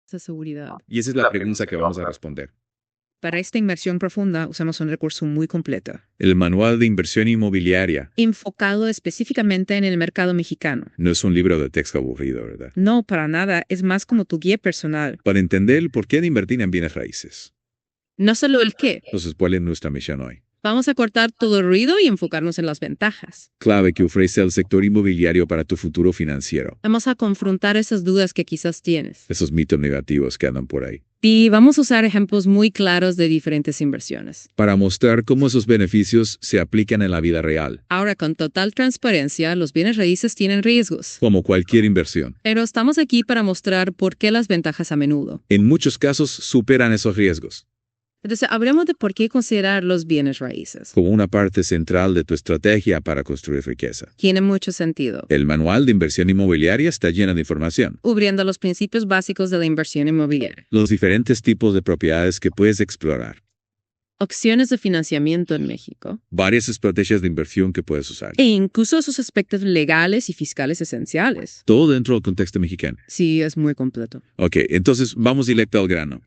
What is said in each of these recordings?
Esa seguridad. Y esa es la pregunta que vamos a responder. Para esta inversión profunda usamos un recurso muy completo, El Manual de Inversión Inmobiliaria enfocado específicamente en el mercado mexicano. no es un libro de texto aburrido, ¿verdad? No, para nada, es más como tu guía personal. Para entender el porqué de invertir en bienes raíces. No solo el qué. Entonces, ¿cuál es nuestra misión hoy? Vamos a cortar todo el ruido y enfocarnos en las ventajas. Clave que ofrece el sector inmobiliario para tu futuro financiero. Vamos a confrontar esas dudas que quizás tienes. Esos mitos negativos que andan por ahí. Y vamos a usar ejemplos muy claros de diferentes inversiones. Para mostrar cómo esos beneficios se aplican en la vida real. Ahora, con total transparencia, los bienes raíces tienen riesgos. Como cualquier inversión. Pero estamos aquí para mostrar por qué las ventajas a menudo. En muchos casos superan esos riesgos. Entonces, hablemos de por qué considerar los bienes raíces. Como una parte central de tu estrategia para construir riqueza. Tiene mucho sentido. El Manual de Inversión Inmobiliaria está lleno de información. Cubriendo los principios básicos de la inversión inmobiliaria. Los diferentes tipos de propiedades que puedes explorar. Opciones de financiamiento en México. Varias estrategias de inversión que puedes usar. E incluso sus aspectos legales y fiscales esenciales. Todo dentro del contexto mexicano. Sí, es muy completo. Ok, entonces vamos directo al grano.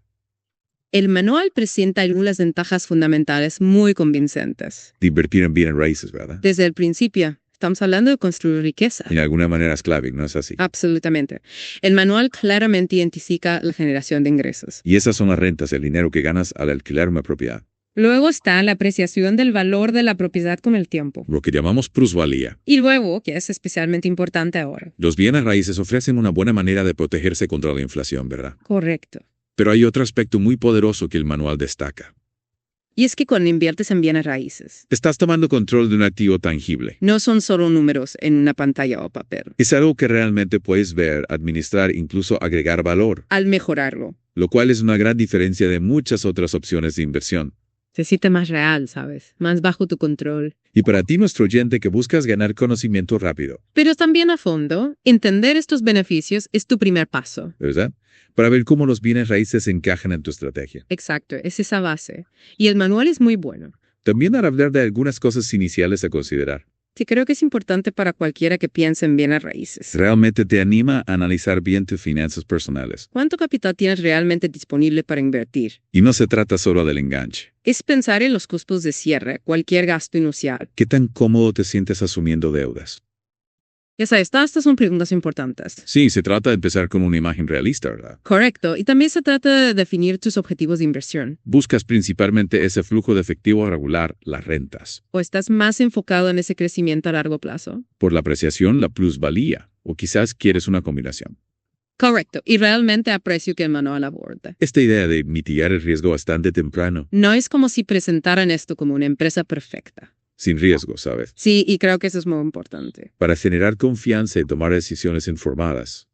El manual presenta algunas ventajas fundamentales muy convincentes. De invertir en bienes raíces, ¿verdad? Desde el principio, estamos hablando de construir riqueza. En alguna manera es clave, ¿no es así? Absolutamente. El manual claramente identifica la generación de ingresos. Y esas son las rentas, el dinero que ganas al alquilar una propiedad. Luego está la apreciación del valor de la propiedad con el tiempo. Lo que llamamos plusvalía. Y luego, que es especialmente importante ahora. Los bienes raíces ofrecen una buena manera de protegerse contra la inflación, ¿verdad? Correcto. Pero hay otro aspecto muy poderoso que el manual destaca. Y es que cuando inviertes en bienes raíces, Estás tomando control de un activo tangible. no son solo números en una pantalla o papel. Es algo que realmente puedes ver, administrar, incluso agregar valor, Al mejorarlo, lo cual es una gran diferencia de muchas otras opciones de inversión. se siente más real, ¿sabes? Más bajo tu control. Y para ti, nuestro oyente, que buscas ganar conocimiento rápido, Pero también a fondo, entender estos beneficios es tu primer paso. ¿verdad? Para ver cómo los bienes raíces encajan en tu estrategia. Exacto, es esa base. Y el manual es muy bueno. También para hablar de algunas cosas iniciales a considerar. Sí, creo que es importante para cualquiera que piense en bienes raíces. Realmente te anima a analizar bien tus finanzas personales. ¿Cuánto capital tienes realmente disponible para invertir? Y no se trata solo del enganche. Es pensar en los costos de cierre, cualquier gasto inusual. ¿Qué tan cómodo te sientes asumiendo deudas? Ya sabes, estas son preguntas importantes. Sí, se trata de empezar con una imagen realista, ¿verdad? Correcto. Y también se trata de definir tus objetivos de inversión. Buscas principalmente ese flujo de efectivo regular, las rentas. ¿O estás más enfocado en ese crecimiento a largo plazo? Por la apreciación, la plusvalía. O quizás quieres una combinación. Correcto. Y realmente aprecio que el manual aborda. Esta idea de mitigar el riesgo bastante temprano, No es como si presentaran esto como una empresa perfecta. sin riesgo, ¿sabes? Sí, y creo que eso es muy importante. Para generar confianza y tomar decisiones informadas.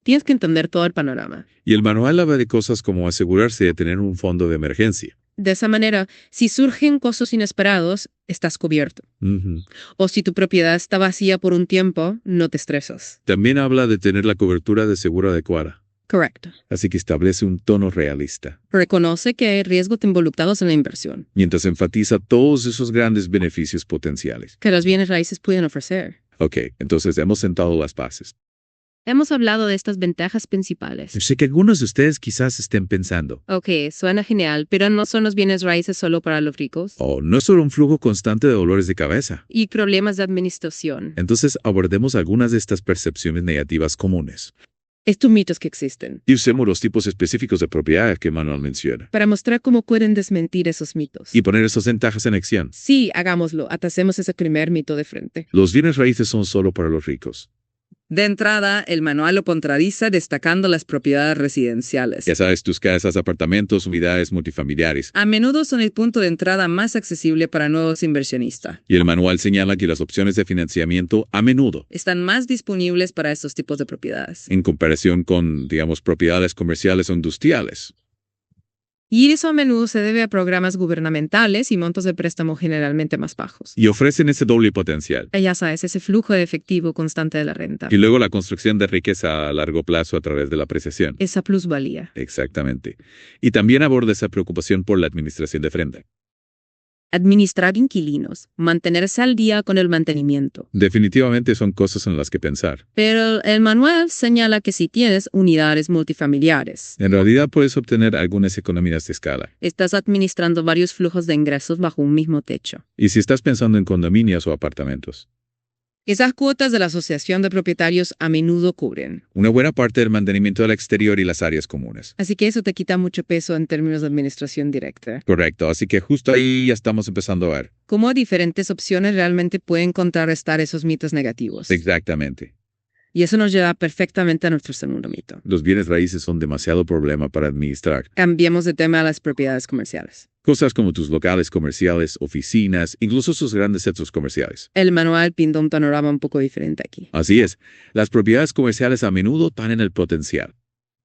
Tienes que entender todo el panorama. Y el manual habla de cosas como asegurarse de tener un fondo de emergencia. De esa manera, si surgen costos inesperados, estás cubierto. Ujú. O si tu propiedad está vacía por un tiempo, no te estresas. También habla de tener la cobertura de seguro adecuada. Correcto. Así que establece un tono realista, Reconoce que hay riesgos involucrados en la inversión, mientras enfatiza todos esos grandes beneficios potenciales. que los bienes raíces pueden ofrecer. Ok, entonces hemos sentado las bases. Hemos hablado de estas ventajas principales. Sé que algunos de ustedes quizás estén pensando, Ok, suena genial, pero no son los bienes raíces solo para los ricos. oh, no es solo un flujo constante de dolores de cabeza. Y problemas de administración. Entonces abordemos algunas de estas percepciones negativas comunes. Estos mitos que existen. Y usemos los tipos específicos de propiedad que Manuel menciona. Para mostrar cómo pueden desmentir esos mitos. Y poner esas ventajas en acción. Sí, hagámoslo. Atacemos ese primer mito de frente. Los bienes raíces son solo para los ricos. De entrada, el manual lo contradice destacando las propiedades residenciales. Ya sabes, tus casas, apartamentos, unidades multifamiliares. A menudo son el punto de entrada más accesible para nuevos inversionistas. Y el manual señala que las opciones de financiamiento a menudo, Están más disponibles para estos tipos de propiedades. en comparación con, digamos, propiedades comerciales o industriales. Y eso a menudo se debe a programas gubernamentales y montos de préstamo generalmente más bajos. Y ofrecen ese doble potencial. Ya sabes, ese flujo de efectivo constante de la renta. Y luego la construcción de riqueza a largo plazo a través de la apreciación. Esa plusvalía. Exactamente. Y también aborda esa preocupación por la administración de frente. administrar inquilinos, mantenerse al día con el mantenimiento. Definitivamente son cosas en las que pensar. Pero el manual señala que si tienes unidades multifamiliares, En realidad puedes obtener algunas economías de escala. estás administrando varios flujos de ingresos bajo un mismo techo. Y si estás pensando en condominios o apartamentos, Esas cuotas de la asociación de propietarios a menudo cubren. una buena parte del mantenimiento del exterior y las áreas comunes. Así que eso te quita mucho peso en términos de administración directa. Correcto, así que justo ahí ya estamos empezando a ver. Cómo diferentes opciones realmente pueden contrarrestar esos mitos negativos. Exactamente. Y eso nos lleva perfectamente a nuestro segundo mito. Los bienes raíces son demasiado problema para administrar. Cambiemos de tema a las propiedades comerciales. Cosas como tus locales comerciales, oficinas, incluso sus grandes centros comerciales. El manual pinta un panorama un poco diferente aquí. Así es, las propiedades comerciales a menudo tienen el potencial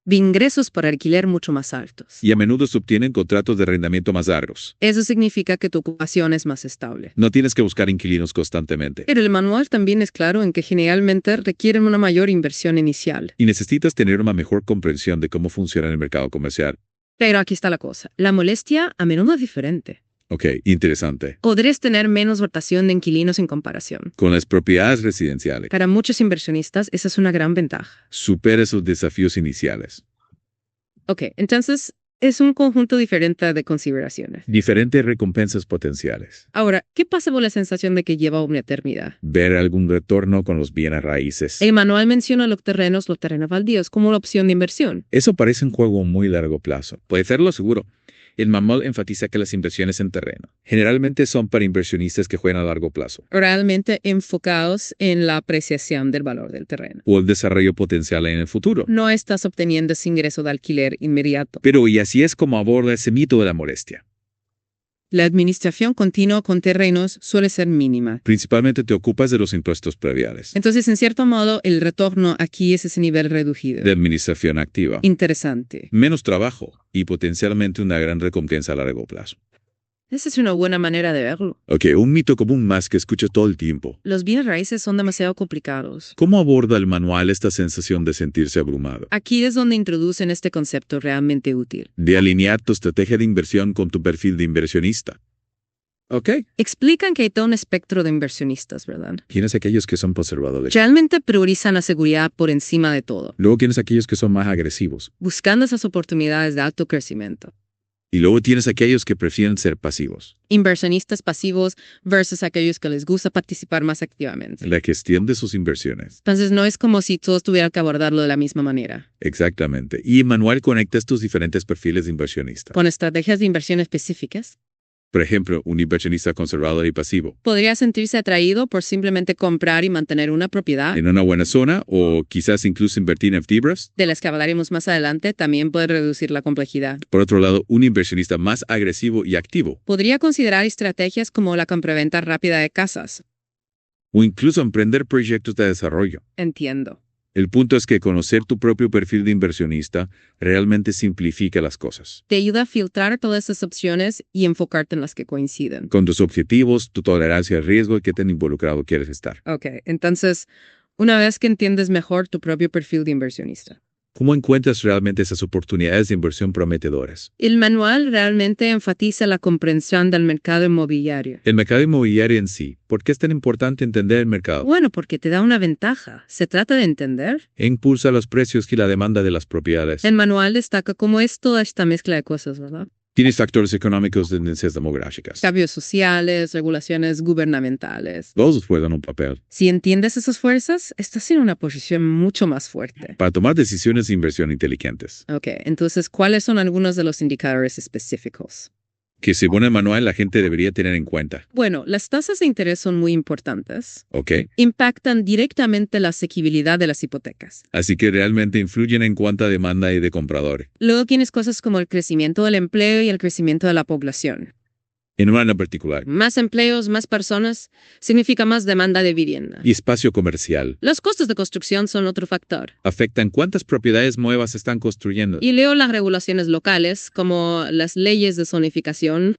Vi ingresos por alquiler mucho más altos. y a menudo se obtienen contratos de arrendamiento más largos. Eso significa que tu ocupación es más estable. No tienes que buscar inquilinos constantemente. Pero el manual también es claro en que generalmente requieren una mayor inversión inicial. Y necesitas tener una mejor comprensión de cómo funciona el mercado comercial. Pero aquí está la cosa. La molestia a menudo es diferente. Ok, interesante. Podrías tener menos rotación de inquilinos en comparación. Con las propiedades residenciales, Para muchos inversionistas, esa es una gran ventaja. supera esos desafíos iniciales. Ok, entonces es un conjunto diferente de consideraciones. Diferentes recompensas potenciales. Ahora, ¿qué pasa con la sensación de que lleva una eternidad? Ver algún retorno con los bienes raíces. El manual menciona los terrenos baldíos, como la opción de inversión. Eso parece un juego a muy largo plazo. Puede serlo seguro. El manual enfatiza que las inversiones en terreno generalmente son para inversionistas que juegan a largo plazo Realmente enfocados en la apreciación del valor del terreno. o el desarrollo potencial en el futuro. No estás obteniendo ese ingreso de alquiler inmediato. Pero y así es como aborda ese mito de la molestia. La administración continua con terrenos suele ser mínima. Principalmente te ocupas de los impuestos previales, Entonces, en cierto modo, el retorno aquí es ese nivel reducido. de administración activa, Interesante. menos trabajo y potencialmente una gran recompensa a largo plazo. Esa es una buena manera de verlo. Ok, un mito común más que escucho todo el tiempo. Los bienes raíces son demasiado complicados. ¿Cómo aborda el manual esta sensación de sentirse abrumado? Aquí es donde introducen este concepto realmente útil. De alinear tu estrategia de inversión con tu perfil de inversionista. Ok. Explican que hay todo un espectro de inversionistas, ¿verdad? Tienes aquellos que son conservadores. Realmente priorizan la seguridad por encima de todo, Luego tienes aquellos que son más agresivos. buscando esas oportunidades de alto crecimiento. Y luego tienes aquellos que prefieren ser pasivos. Inversionistas pasivos versus aquellos que les gusta participar más activamente. La gestión de sus inversiones. Entonces no es como si todos tuvieran que abordarlo de la misma manera. Exactamente. Y el manual conecta estos diferentes perfiles de inversionista. Con estrategias de inversión específicas, Por ejemplo, un inversionista conservador y pasivo. podría sentirse atraído por simplemente comprar y mantener una propiedad, En una buena zona o quizás incluso invertir en fibras. de las que hablaremos más adelante, también puede reducir la complejidad. Por otro lado, un inversionista más agresivo y activo. Podría considerar estrategias como la compraventa rápida de casas. O incluso emprender proyectos de desarrollo. Entiendo. El punto es que conocer tu propio perfil de inversionista realmente simplifica las cosas. Te ayuda a filtrar todas esas opciones y enfocarte en las que coinciden. Con tus objetivos, tu tolerancia al riesgo y qué tan involucrado quieres estar. Ok, entonces, una vez que entiendes mejor tu propio perfil de inversionista, ¿Cómo encuentras realmente esas oportunidades de inversión prometedoras? el manual realmente enfatiza la comprensión del mercado inmobiliario. El mercado inmobiliario en sí. ¿Por qué es tan importante entender el mercado? Bueno, porque te da una ventaja. Se trata de entender. E impulsa los precios y la demanda de las propiedades. El manual destaca cómo es toda esta mezcla de cosas, ¿verdad? Tienes factores económicos, tendencias demográficas. Cambios sociales, regulaciones gubernamentales. Todos juegan un papel. Si entiendes esas fuerzas, estás en una posición mucho más fuerte. Para tomar decisiones de inversión inteligentes. Ok, entonces, ¿cuáles son algunos de los indicadores específicos? Que según el manual la gente debería tener en cuenta. Bueno, las tasas de interés son muy importantes. ¿Ok? Impactan directamente la asequibilidad de las hipotecas. Así que realmente influyen en cuánta demanda hay de compradores. Luego tienes cosas como el crecimiento del empleo y el crecimiento de la población. En un área particular. Más empleos, más personas, significa más demanda de vivienda. Y espacio comercial. Los costos de construcción son otro factor. Afectan cuántas propiedades nuevas se están construyendo. Y luego las regulaciones locales, como las leyes de zonificación,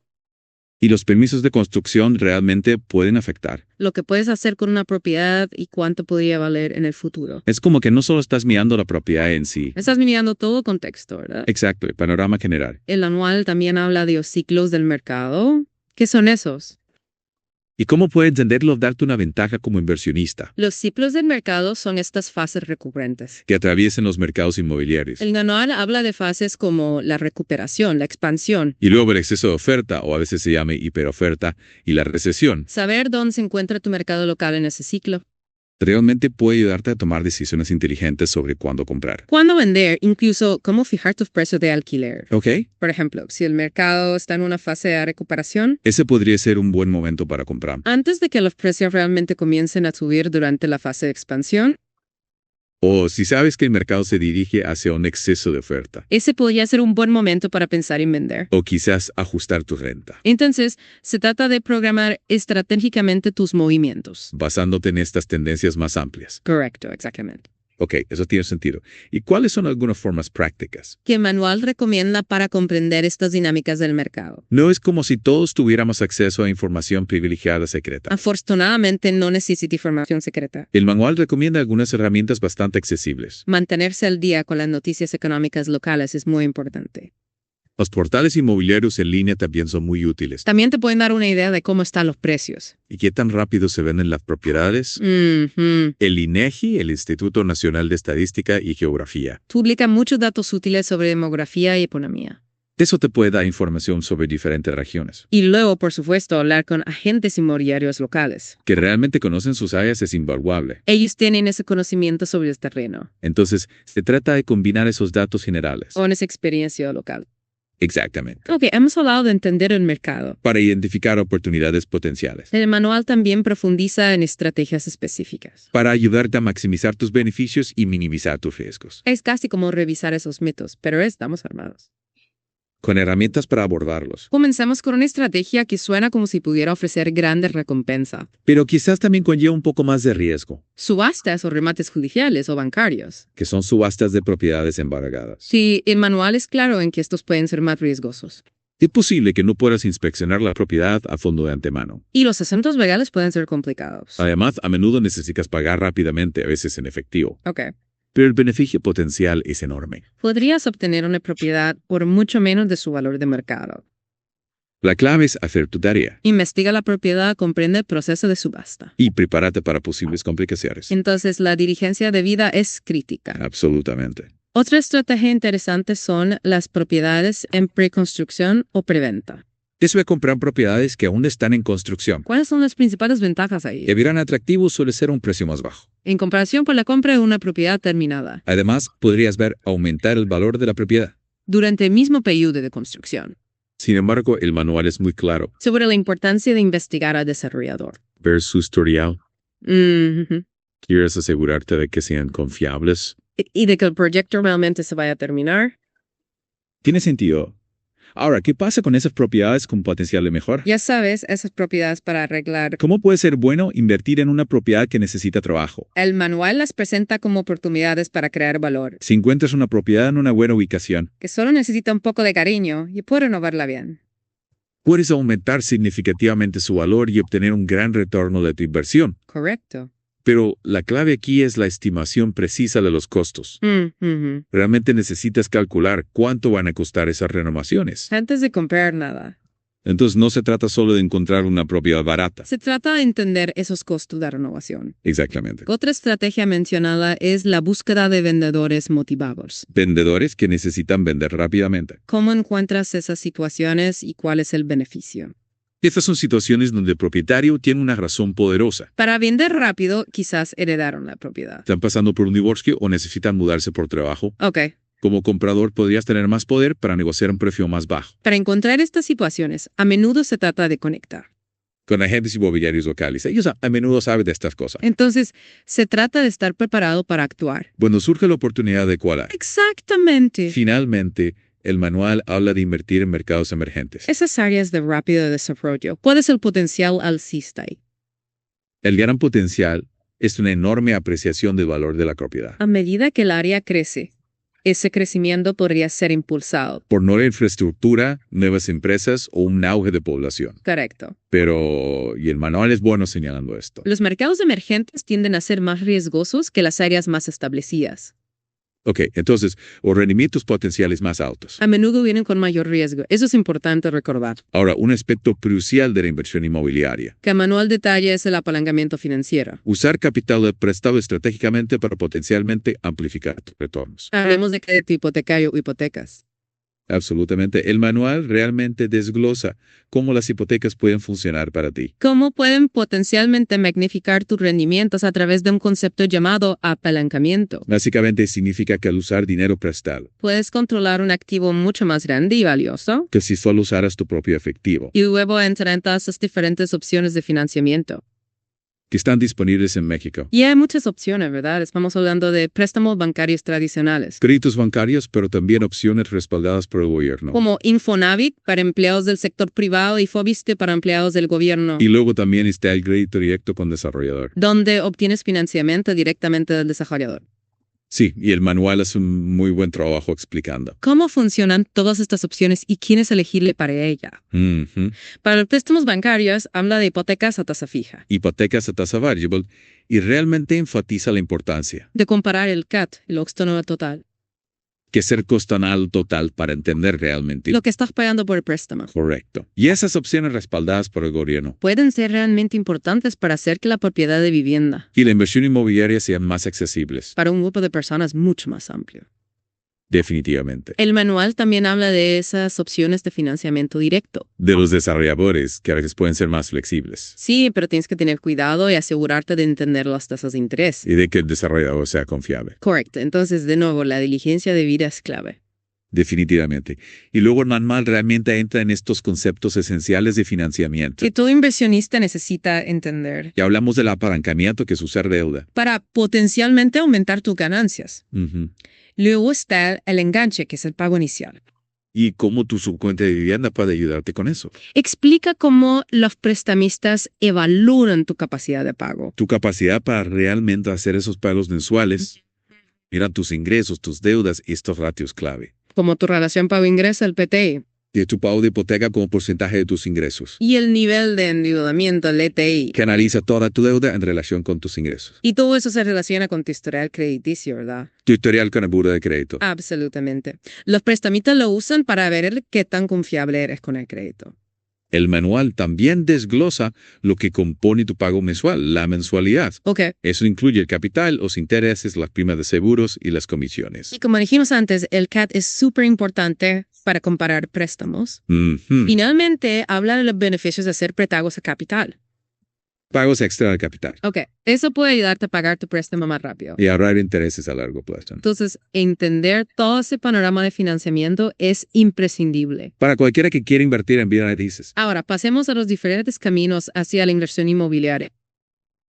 Y los permisos de construcción realmente pueden afectar. lo que puedes hacer con una propiedad y cuánto podría valer en el futuro. Es como que no solo estás mirando la propiedad en sí. Estás mirando todo contexto, ¿verdad? Exacto, el panorama general. El anual también habla de los ciclos del mercado. ¿Qué son esos? ¿Y cómo puede entenderlo darte una ventaja como inversionista Los ciclos del mercado son estas fases recurrentes. que atraviesen los mercados inmobiliarios? El manual habla de fases como la recuperación, la expansión, Y luego el exceso de oferta, o a veces se llama hiperoferta, y la recesión. saber dónde se encuentra tu mercado local en ese ciclo. Realmente puede ayudarte a tomar decisiones inteligentes sobre cuándo comprar. Cuándo vender, incluso cómo fijar tu precio de alquiler. ¿Ok? Por ejemplo, si el mercado está en una fase de recuperación, Ese podría ser un buen momento para comprar. antes de que los precios realmente comiencen a subir durante la fase de expansión, O si sabes que el mercado se dirige hacia un exceso de oferta. ese podría ser un buen momento para pensar en vender. O quizás ajustar tu renta. Entonces, se trata de programar estratégicamente tus movimientos. Basándote en estas tendencias más amplias. Correcto, exactamente. Ok, eso tiene sentido. ¿Y cuáles son algunas formas prácticas? ¿Qué manual recomienda para comprender estas dinámicas del mercado? No es como si todos tuviéramos acceso a información privilegiada secreta. Afortunadamente, no necesita información secreta. El manual recomienda algunas herramientas bastante accesibles. Mantenerse al día con las noticias económicas locales es muy importante. Los portales inmobiliarios en línea también son muy útiles. También te pueden dar una idea de cómo están los precios. ¿Y qué tan rápido se venden las propiedades? Ujú. El INEGI, el Instituto Nacional de Estadística y Geografía. Publica muchos datos útiles sobre demografía y economía. Eso te puede dar información sobre diferentes regiones. Y luego, por supuesto, hablar con agentes inmobiliarios locales. Que realmente conocen sus áreas es invaluable. Ellos tienen ese conocimiento sobre el terreno Entonces, se trata de combinar esos datos generales. o en esa experiencia local. Exactamente. Ok, hemos hablado de entender el mercado. Para identificar oportunidades potenciales. El manual también profundiza en estrategias específicas. Para ayudarte a maximizar tus beneficios y minimizar tus riesgos. Es casi como revisar esos mitos, pero estamos armados. Con herramientas para abordarlos. Comencemos con una estrategia que suena como si pudiera ofrecer grandes recompensas. Pero quizás también conlleva un poco más de riesgo, Subastas o remates judiciales o bancarios. que son subastas de propiedades embargadas. Sí, el manual es claro en que estos pueden ser más riesgosos. Es posible que no puedas inspeccionar la propiedad a fondo de antemano. Y los asuntos legales pueden ser complicados. Además, a menudo necesitas pagar rápidamente, a veces en efectivo. Ok. Pero el beneficio potencial es enorme. Podrías obtener una propiedad por mucho menos de su valor de mercado. La clave es hacer tu tarea Investiga la propiedad, comprende el proceso de subasta. y prepárate para posibles complicaciones. Entonces, la diligencia debida es crítica. Absolutamente. Otra estrategia interesante son las propiedades en preconstrucción o preventa. Eso de comprar propiedades que aún están en construcción. ¿Cuáles son las principales ventajas ahí? Que verán atractivos suele ser un precio más bajo. En comparación con la compra de una propiedad terminada, Además, podrías ver aumentar el valor de la propiedad. durante el mismo periodo de construcción, Sin embargo, el manual es muy claro. sobre la importancia de investigar al desarrollador. Ver su historial. Ujú. ¿Quieres asegurarte de que sean confiables? Y de que el proyecto realmente se vaya a terminar. Tiene sentido. Ahora, ¿qué pasa con esas propiedades con potencial de mejora? Ya sabes, esas propiedades para arreglar. ¿Cómo puede ser bueno invertir en una propiedad que necesita trabajo? El manual las presenta como oportunidades para crear valor, Si encuentras una propiedad en una buena ubicación, que solo necesita un poco de cariño y puede renovarla bien. puedes aumentar significativamente su valor y obtener un gran retorno de tu inversión. Correcto. Pero la clave aquí es la estimación precisa de los costos. Ujú. Realmente necesitas calcular cuánto van a costar esas renovaciones. Antes de comprar nada, Entonces no se trata solo de encontrar una propiedad barata. se trata de entender esos costos de renovación. Exactamente. Otra estrategia mencionada es la búsqueda de vendedores motivados. Vendedores que necesitan vender rápidamente. ¿Cómo encuentras esas situaciones y cuál es el beneficio? Estas son situaciones donde el propietario tiene una razón poderosa. Para vender rápido, quizás heredaron la propiedad. Están pasando por un divorcio o necesitan mudarse por trabajo. Ok. Como comprador podrías tener más poder para negociar un precio más bajo. Para encontrar estas situaciones, a menudo se trata de conectar. Con agentes inmobiliarios locales. Ellos a menudo saben de estas cosas. Entonces, se trata de estar preparado para actuar. Cuando surge la oportunidad adecuada. Exactamente. Finalmente, el manual habla de invertir en mercados emergentes. Esas áreas de rápido desarrollo. ¿Cuál es el potencial alcista ahí? El gran potencial es una enorme apreciación del valor de la propiedad. A medida que el área crece, ese crecimiento podría ser impulsado. Por nueva infraestructura, nuevas empresas o un auge de población. Correcto. Y el manual es bueno señalando esto. Los mercados emergentes tienden a ser más riesgosos que las áreas más establecidas. Ok, entonces, o rendimientos potenciales más altos. A menudo vienen con mayor riesgo. Eso es importante recordar. Ahora, un aspecto crucial de la inversión inmobiliaria. Que el manual detalla es el apalancamiento financiero. Usar capital prestado estratégicamente para potencialmente amplificar tus retornos. Hablemos de crédito hipotecario o hipotecas. Absolutamente. El manual realmente desglosa cómo las hipotecas pueden funcionar para ti. ¿Cómo pueden potencialmente magnificar tus rendimientos a través de un concepto llamado apalancamiento? Básicamente significa que al usar dinero prestado, Puedes controlar un activo mucho más grande y valioso que si solo usaras tu propio efectivo, y luego entrar en todas las diferentes opciones de financiamiento. que están disponibles en México. Y hay muchas opciones, ¿verdad? Estamos hablando de préstamos bancarios tradicionales, Créditos bancarios, pero también opciones respaldadas por el gobierno. como Infonavit para empleados del sector privado y Fobiste para empleados del gobierno, Y luego también está el crédito directo con desarrollador. donde obtienes financiamiento directamente del desarrollador. Sí, y el manual hace un muy buen trabajo explicando. ¿Cómo funcionan todas estas opciones y quién es elegible para ella? Ujú. Para los préstamos bancarios, habla de hipotecas a tasa fija, Hipotecas a tasa variable y realmente enfatiza la importancia de comparar el CAT, el costo anual total, que ser costo anual total para entender realmente lo que estás pagando por el préstamo. correcto. Y esas opciones respaldadas por el gobierno Pueden ser realmente importantes para hacer que la propiedad de vivienda y la inversión inmobiliaria sean más accesibles, para un grupo de personas mucho más amplio. definitivamente. El manual también habla de esas opciones de financiamiento directo. De los desarrolladores, que a veces pueden ser más flexibles, Sí, pero tienes que tener cuidado y asegurarte de entender las tasas de interés. y de que el desarrollador sea confiable, Correcto. Entonces, de nuevo, la diligencia debida es clave. definitivamente. Y luego el manual realmente entra en estos conceptos esenciales de financiamiento. Que todo inversionista necesita entender Ya hablamos del apalancamiento, que es usar deuda. para potencialmente aumentar tus ganancias. Ujú. Luego está el enganche, que es el pago inicial. Y cómo tu subcuenta de vivienda puede ayudarte con eso. Explica cómo los prestamistas evalúan tu capacidad de pago. Tu capacidad para realmente hacer esos pagos mensuales. Mira tus ingresos, tus deudas y estos ratios clave. Como tu relación pago-ingreso, el PTI. Y tu pago de hipoteca como porcentaje de tus ingresos. Y el nivel de endeudamiento, el ETI. Que analiza toda tu deuda en relación con tus ingresos. Y todo eso se relaciona con tu historial crediticio, ¿verdad? Tu historial con el buro de crédito. Absolutamente. Los prestamistas lo usan para ver qué tan confiable eres con el crédito. El manual también desglosa lo que compone tu pago mensual, la mensualidad. Ok. Eso incluye el capital, los intereses, las primas de seguros y las comisiones. Y como dijimos antes, el CAT es súper importante para comparar préstamos. Ujú. Finalmente, habla de los beneficios de hacer prepagos a capital. Pagos extra del capital. Ok, eso puede ayudarte a pagar tu préstamo más rápido. Y ahorrar intereses a largo plazo. Entonces, entender todo ese panorama de financiamiento es imprescindible. Para cualquiera que quiera invertir en bienes raíces. Ahora, pasemos a los diferentes caminos hacia la inversión inmobiliaria.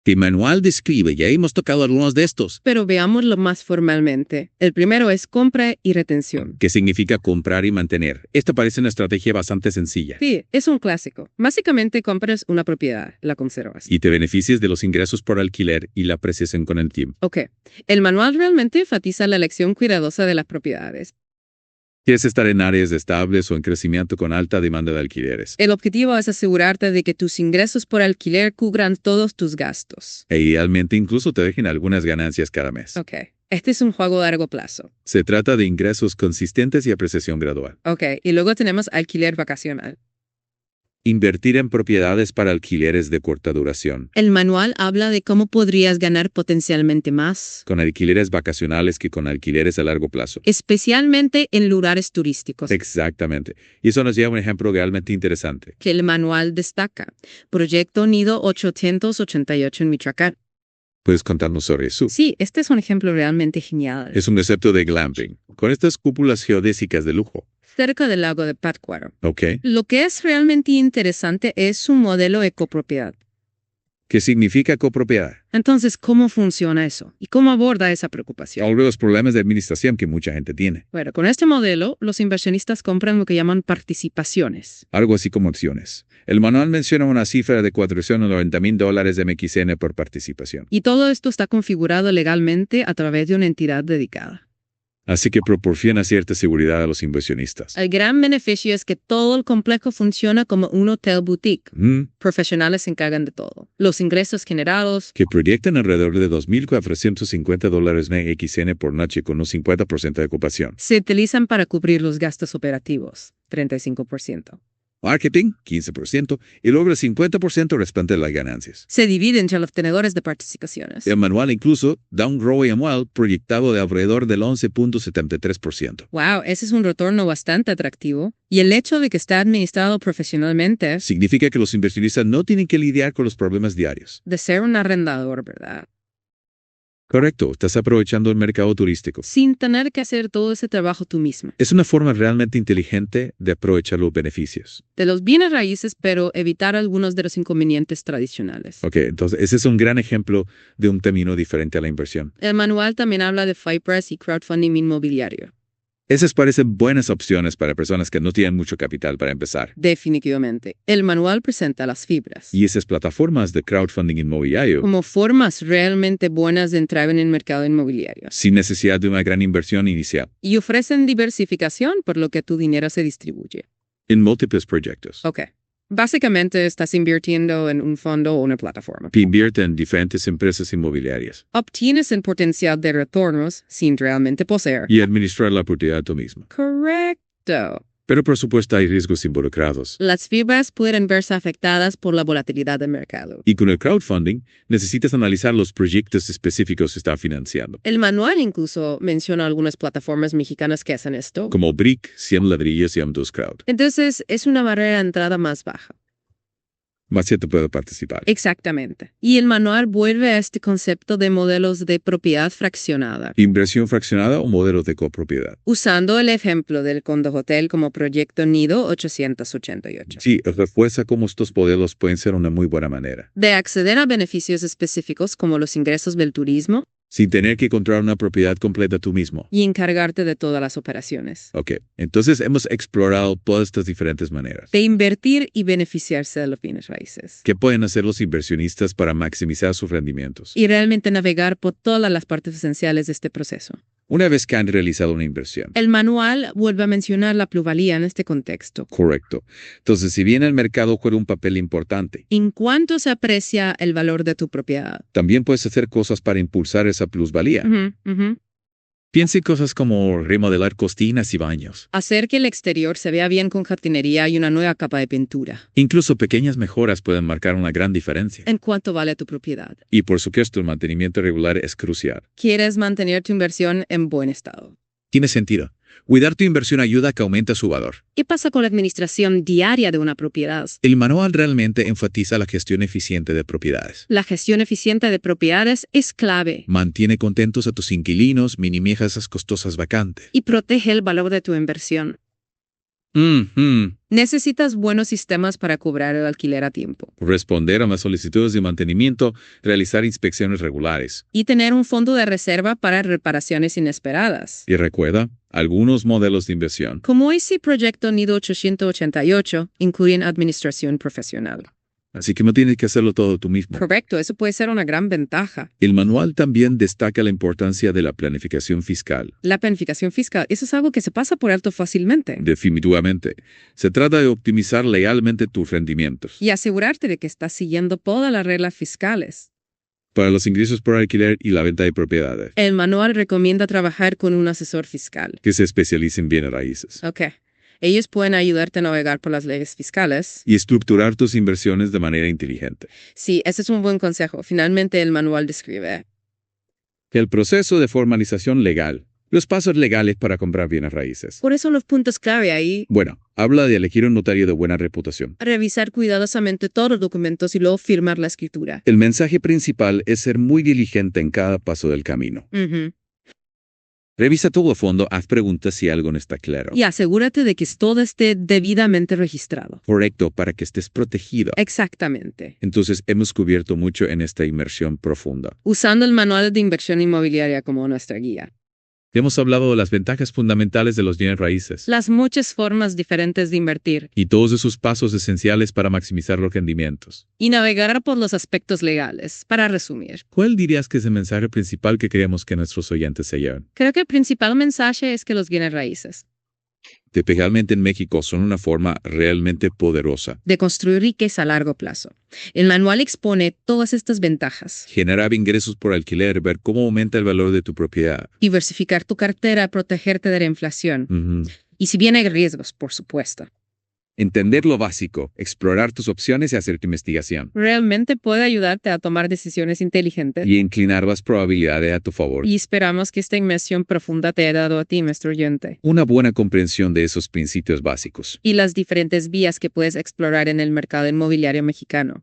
El manual describe, ya hemos tocado algunos de estos, Pero veámoslo más formalmente. El primero es compra y retención. que significa comprar y mantener. Esta parece una estrategia bastante sencilla. Sí, es un clásico. Básicamente compras una propiedad, la conservas. Y te beneficias de los ingresos por alquiler y la apreciación con el tiempo. Ok, el manual realmente enfatiza la elección cuidadosa de las propiedades. Quieres estar en áreas estables o en crecimiento con alta demanda de alquileres. El objetivo es asegurarte de que tus ingresos por alquiler cubran todos tus gastos. E idealmente incluso te dejen algunas ganancias cada mes. Ok, este es un juego a largo plazo. Se trata de ingresos consistentes y apreciación gradual. Ok, y luego tenemos alquiler vacacional. Invertir en propiedades para alquileres de corta duración. El manual habla de cómo podrías ganar potencialmente más, Con alquileres vacacionales que con alquileres a largo plazo. especialmente en lugares turísticos. Exactamente. Y eso nos lleva a un ejemplo realmente interesante. Que el manual destaca. Proyecto Nido 888 en Michoacán. ¿Puedes contarnos sobre eso? Sí, este es un ejemplo realmente genial. Es un concepto de glamping, con estas cúpulas geodésicas de lujo. Cerca del lago de Pátzcuaro. ¿Ok? Lo que es realmente interesante es su modelo ecopropiedad. ¿Qué significa copropiedad? Entonces, ¿cómo funciona eso? ¿Y cómo aborda esa preocupación? Ahora los problemas de administración que mucha gente tiene. Bueno, con este modelo, los inversionistas compran lo que llaman participaciones. Algo así como opciones. El manual menciona una cifra de $490,000 de MXN por participación. Y todo esto está configurado legalmente a través de una entidad dedicada. Así que proporciona cierta seguridad a los inversionistas. El gran beneficio es que todo el complejo funciona como un hotel boutique. Profesionales se encargan de todo. Los ingresos generados, Que proyectan alrededor de $2,450 en XN por noche con un 50% de ocupación. se utilizan para cubrir los gastos operativos, 35%. Marketing, 15%, y luego el 50% restante de las ganancias. Se divide entre los tenedores de participaciones. El manual incluso da un ROI anual proyectado de alrededor del 11.73%. Wow, ese es un retorno bastante atractivo. Y el hecho de que está administrado profesionalmente, Significa que los inversionistas no tienen que lidiar con los problemas diarios. de ser un arrendador, ¿verdad? Correcto, estás aprovechando el mercado turístico. Sin tener que hacer todo ese trabajo tú mismo. Es una forma realmente inteligente de aprovechar los beneficios. De los bienes raíces, pero evitar algunos de los inconvenientes tradicionales. Ok, entonces ese es un gran ejemplo de un término diferente a la inversión. El manual también habla de FIPRES y crowdfunding inmobiliario. Esas parecen buenas opciones para personas que no tienen mucho capital para empezar. Definitivamente. El manual presenta las fibras Y esas plataformas de crowdfunding inmobiliario, como formas realmente buenas de entrar en el mercado inmobiliario. sin necesidad de una gran inversión inicial, Y ofrecen diversificación por lo que tu dinero se distribuye. en múltiples proyectos. Ok. Básicamente estás invirtiendo en un fondo o una plataforma. Que invierte en diferentes empresas inmobiliarias Obtienes el potencial de retornos sin realmente poseer. y administrar la propiedad tú mismo. Correcto. Pero por supuesto hay riesgos involucrados. Las fibras pueden verse afectadas por la volatilidad del mercado. Y con el crowdfunding necesitas analizar los proyectos específicos que está financiando. El manual incluso menciona algunas plataformas mexicanas que hacen esto. Como Brick, 100 ladrillos y M2 Crowd. Entonces, es una barrera de entrada más baja. Más gente puede participar. Exactamente. Y el manual vuelve a este concepto de modelos de propiedad fraccionada, Inversión fraccionada o modelos de copropiedad. usando el ejemplo del Condo Hotel como proyecto Nido 888. Sí, refuerza cómo estos modelos pueden ser una muy buena manera. De acceder a beneficios específicos como los ingresos del turismo Sin tener que encontrar una propiedad completa tú mismo. y encargarte de todas las operaciones. Ok, entonces hemos explorado todas estas diferentes maneras. De invertir y beneficiarse de los bienes raíces. ¿Qué pueden hacer los inversionistas para maximizar sus rendimientos? Y realmente navegar por todas las partes esenciales de este proceso. Una vez que han realizado una inversión. El manual vuelve a mencionar la plusvalía en este contexto. Correcto. Entonces, si bien el mercado juega un papel importante, En cuanto se aprecia el valor de tu propiedad. también puedes hacer cosas para impulsar esa plusvalía. Ujú. Piensa en cosas como remodelar cocinas y baños. Hacer que el exterior se vea bien con jardinería y una nueva capa de pintura. Incluso pequeñas mejoras pueden marcar una gran diferencia. ¿En cuánto vale tu propiedad? Y por supuesto, el mantenimiento regular es crucial. ¿Quieres mantener tu inversión en buen estado? Tiene sentido. Cuidar tu inversión ayuda a que aumente su valor. ¿Qué pasa con la administración diaria de una propiedad? El manual realmente enfatiza la gestión eficiente de propiedades. La gestión eficiente de propiedades es clave Mantiene contentos a tus inquilinos, minimiza esas costosas vacantes. y protege el valor de tu inversión. Necesitas buenos sistemas para cobrar el alquiler a tiempo Responder a las solicitudes de mantenimiento, realizar inspecciones regulares. y tener un fondo de reserva para reparaciones inesperadas. Y recuerda, algunos modelos de inversión Como ese proyecto Nido 888, incluyen administración profesional. así que no tienes que hacerlo todo tú mismo. Correcto, eso puede ser una gran ventaja. El manual también destaca la importancia de la planificación fiscal. La planificación fiscal, eso es algo que se pasa por alto fácilmente. Definitivamente. Se trata de optimizar legalmente tus rendimientos. Y asegurarte de que estás siguiendo todas las reglas fiscales. Para los ingresos por alquiler y la venta de propiedades, El manual recomienda trabajar con un asesor fiscal. que se especialice en bienes raíces. Ok. Ellos pueden ayudarte a navegar por las leyes fiscales. Y estructurar tus inversiones de manera inteligente. Sí, ese es un buen consejo. Finalmente, el manual describe El proceso de formalización legal. Los pasos legales para comprar bienes raíces. por eso los puntos clave ahí. Bueno, habla de elegir un notario de buena reputación. Revisar cuidadosamente todos los documentos y luego firmar la escritura. El mensaje principal es ser muy diligente en cada paso del camino. Ujú. Revisa todo a fondo, haz preguntas si algo no está claro. Y asegúrate de que todo esté debidamente registrado. Correcto, para que estés protegido. Exactamente. Entonces hemos cubierto mucho en esta inmersión profunda. Usando el manual de inversión inmobiliaria como nuestra guía. Hemos hablado de las ventajas fundamentales de los bienes raíces Las muchas formas diferentes de invertir y todos esos pasos esenciales para maximizar los rendimientos. y navegar por los aspectos legales. Para resumir, ¿Cuál dirías que es el mensaje principal que queremos que nuestros oyentes se lleven? creo que el principal mensaje es que los bienes raíces Especialmente en México son una forma realmente poderosa. de construir riqueza a largo plazo. El manual expone todas estas ventajas. Generar ingresos por alquiler, ver cómo aumenta el valor de tu propiedad. Diversificar tu cartera, protegerte de la inflación. Y si bien hay riesgos, por supuesto. Entender lo básico, explorar tus opciones y hacer tu investigación. Realmente puede ayudarte a tomar decisiones inteligentes. Y inclinar las probabilidades a tu favor. Y esperamos que esta inmersión profunda te haya dado a ti, nuestro oyente, Una buena comprensión de esos principios básicos. y las diferentes vías que puedes explorar en el mercado inmobiliario mexicano.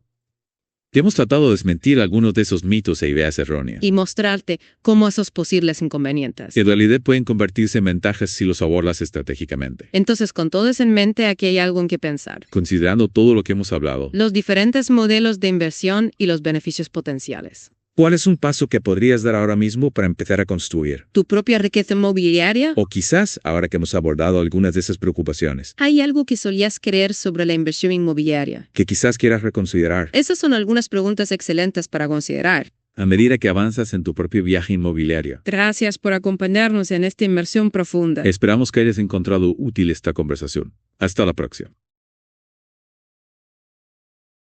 Te hemos tratado de desmentir algunos de esos mitos e ideas erróneas. Y mostrarte cómo esos posibles inconvenientes. Que en realidad pueden convertirse en ventajas si los abordas estratégicamente. Entonces, con todo eso en mente, aquí hay algo en que pensar. Considerando todo lo que hemos hablado, Los diferentes modelos de inversión y los beneficios potenciales. ¿cuál es un paso que podrías dar ahora mismo para empezar a construir? Tu propia riqueza inmobiliaria. O quizás, ahora que hemos abordado algunas de esas preocupaciones, ¿Hay algo que solías creer sobre la inversión inmobiliaria? que quizás quieras reconsiderar Esas son algunas preguntas excelentes para considerar. a medida que avanzas en tu propio viaje inmobiliario. Gracias por acompañarnos en esta inmersión profunda. Esperamos que hayas encontrado útil esta conversación. Hasta la próxima.